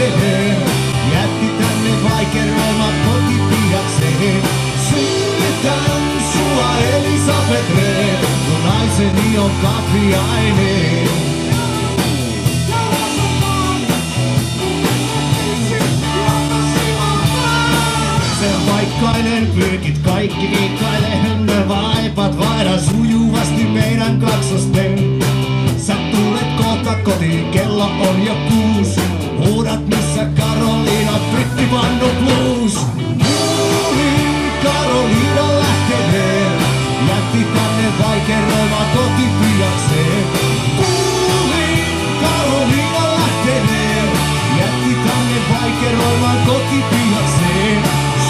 lähteneet. Jätti tänne vaikeroimat kotipiakseen. Synnytän sua Elisabeth Rehn, kun naiseni on kapiainen. Paikkainen pyykit kaikki kiikkailen, vaipat vaihda sujuvasti meidän kaksosten. Sä tulet kohta kotiin, kello on jo 6. Huudat missä Karoliina, brittibandu blues. Kuulin Karoliina lähteneen, jätti tänne vaikeroimaan kotipiakseen. Kuulin Karoliina lähteneen, jätti tänne vaikeroimaan kotipiakseen.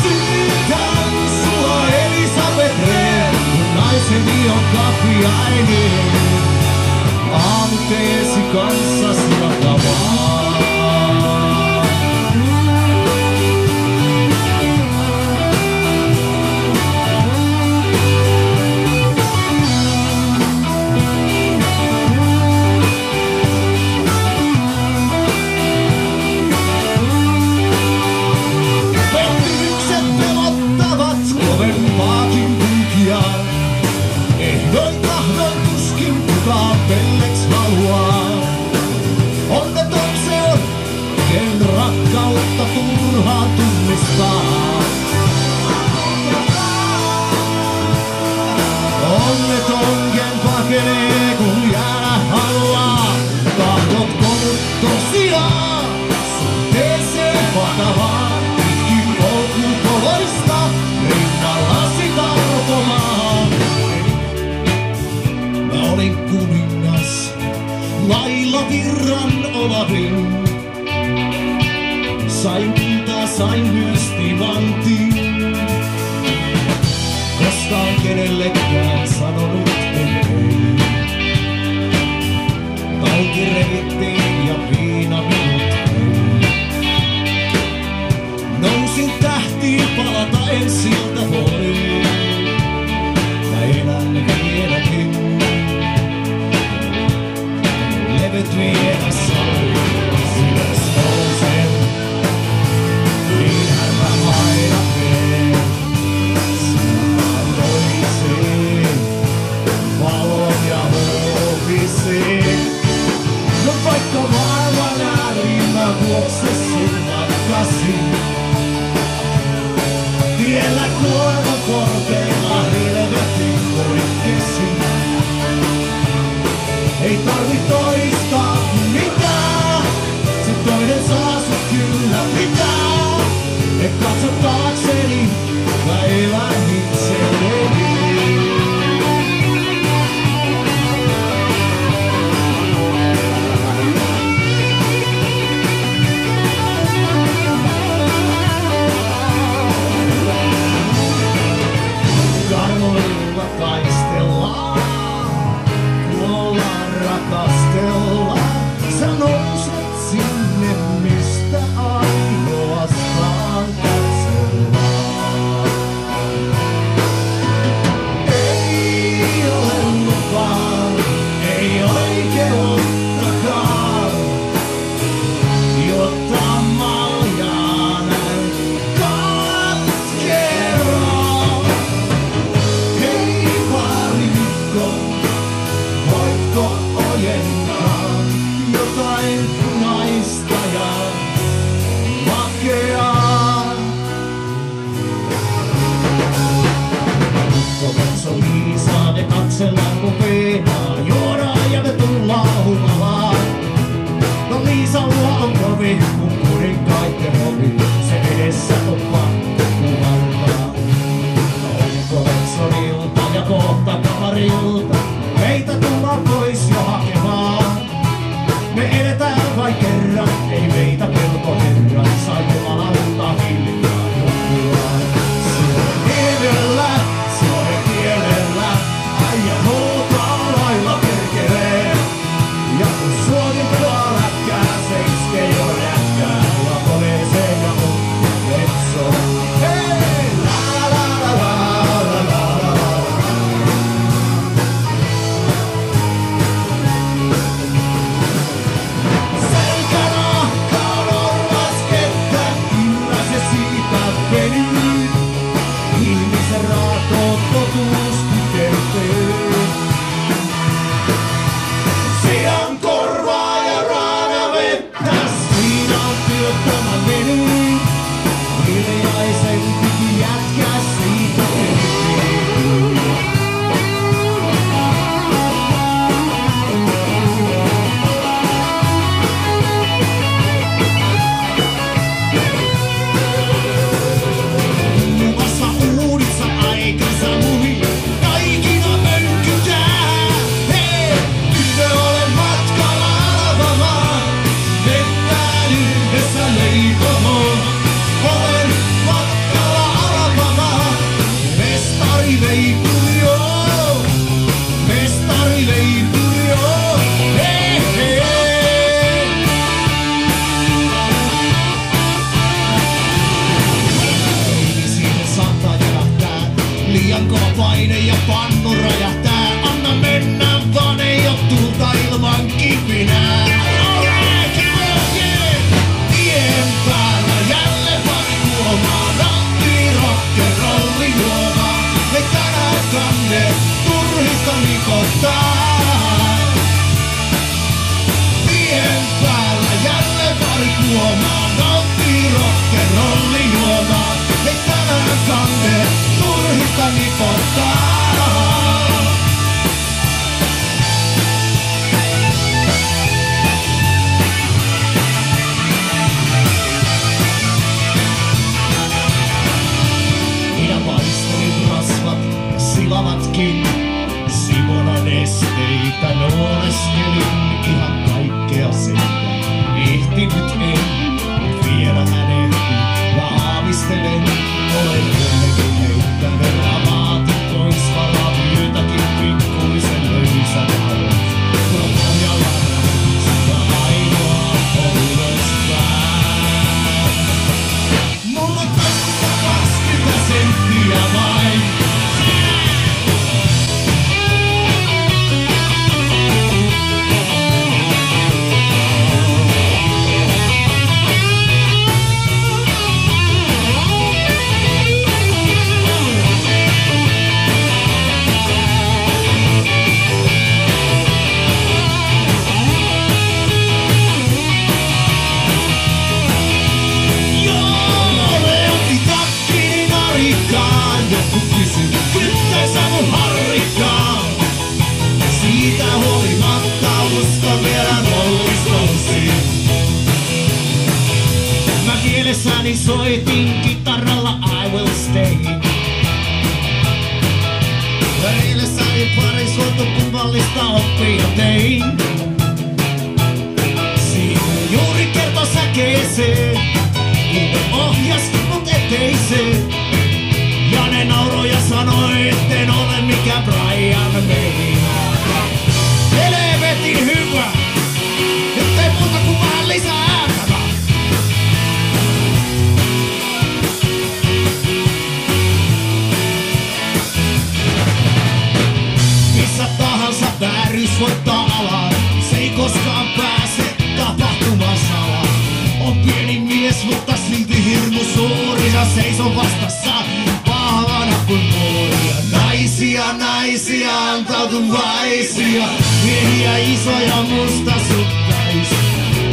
Synnytän sua Elisabeth Rehn, kun naiseni on kapiainen. Aamuteesi kanssa suotavaa. Pelleks haluaa. Onneton se on, ken rakkautta turhaan tunnistaa. Onneton ken pakenee kun jäädä haluaa. Tahdotko mut tosiaan suhteeseen vakavaan? Pitkin polkupoloista rinnallasi tarpomaan. Mä olin kuningas, lailla virran omahdin. Sain kultaa, sain myös timantin. Koskaan kenellekään sanonut en ei. Tauti revittiin ja viina minut ei. Nousin tähtiin palataen siltä voi. Mä elän vieläkin. Levyt vielä soi, ylös nousen. Niinhän mä aina teen. Suuntaan toiseen, valon ja huoviseen. No vaikka maailman ääriin mä vuoksesin matkasin. Tiellä kuorma korkeilla helvetin poikkesin. Ei tarvi toistaa mitään, se toinen saa sut kyllä pitää. En katso taakseni, mä elän itselleni. liian kova paine ja pannu räjähtää. Anna mennä, vaan ei oo tulta ilman kipinää. Alright, yeah. Tien päällä jälleen pari juomaa. Nauttii rock'n'rolli juomaa. Me tänään kanne turhista nikottaa. Tien päällä jälleen pari juomaa. Nauttii rock'n'rolli juomaa. Me tänään kanne turhista nikottaa. Silavatkin Simonan esteitä nuoreskelin ihan kaikkea sekä ehtinyt en, mut vielä hän ehti. Mä aavistelen, olen jonnekin heittänyt lamaatikkois valavyötäkin pikkuisen löysät alot. Kun on pohjalla sitä ainoa on ylöspäin. Mulla on taskussa 20 senttiä vain. Siitä huolimatta uskon vielä rollistonsiin. Mä mielessäni soitin kitaralla I will stay. Mielessäni pari suotukummallista oppia tein. Siinä juuri kerto säkeeseen, kun ohjas mut eteiseen. Ja ne nauroi ja sanoi, etten ole mikään Brian May. Helvetin hyvä, ettei muuta kuin vähän lisää ääntä. Missä tahansa vääryys voittaa alaa, se ei koskaan pääse tapahtumasalaan. On pieni mies, mutta silti hirmu suuri ja seison vastassa. Vahvana kuin nuoria, naisia antautuvaisia, miehiä isoja mustasukkaisia.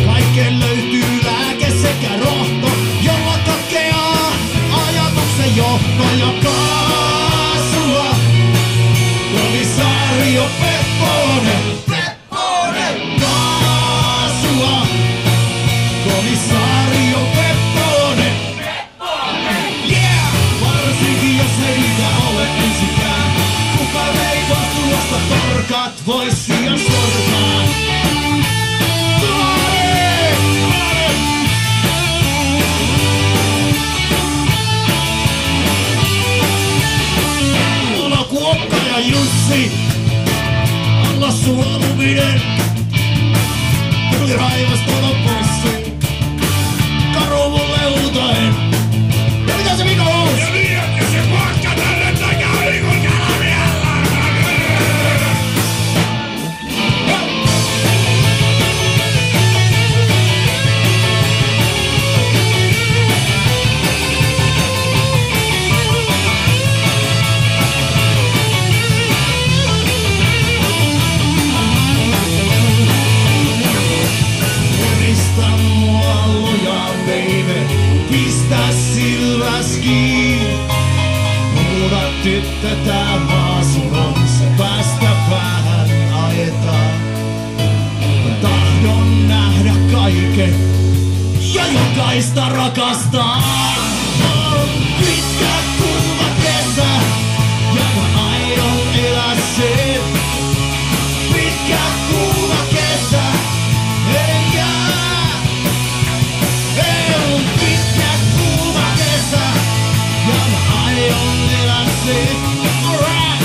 Kaikkeen löytyy lääke sekä rohto, jolla katkeaa ajatuksen johto ja kaasua. Komisario Pepponen, kaasua. Komisario Pepponen, yeah! Varsinkin jos ei niitä ole ensikään. Kukaan ei vastuusta torkat vois sijaan sortaa. Mulla Kuokka ja Jussi, alla suoluminen. Tuli raivostona possi, karu mulle uutaen. Ja mitä se Miko on? Ja niin, että se pakka tänne takaa Mikon kalavialla. Purista mua lujaa, baby, pistä silmäs kiinni. Muuta tyttö tää maasun on se, päästä vähän ajetaan. Mä tahdon nähdä kaiken ja jokaista rakastaa. On pitkä kuuma kesä ja mä aion elää sen. Pitkä kuuma kesä ei jää. On pitkä kuuma kesä ja mä aion elää sen. Alright!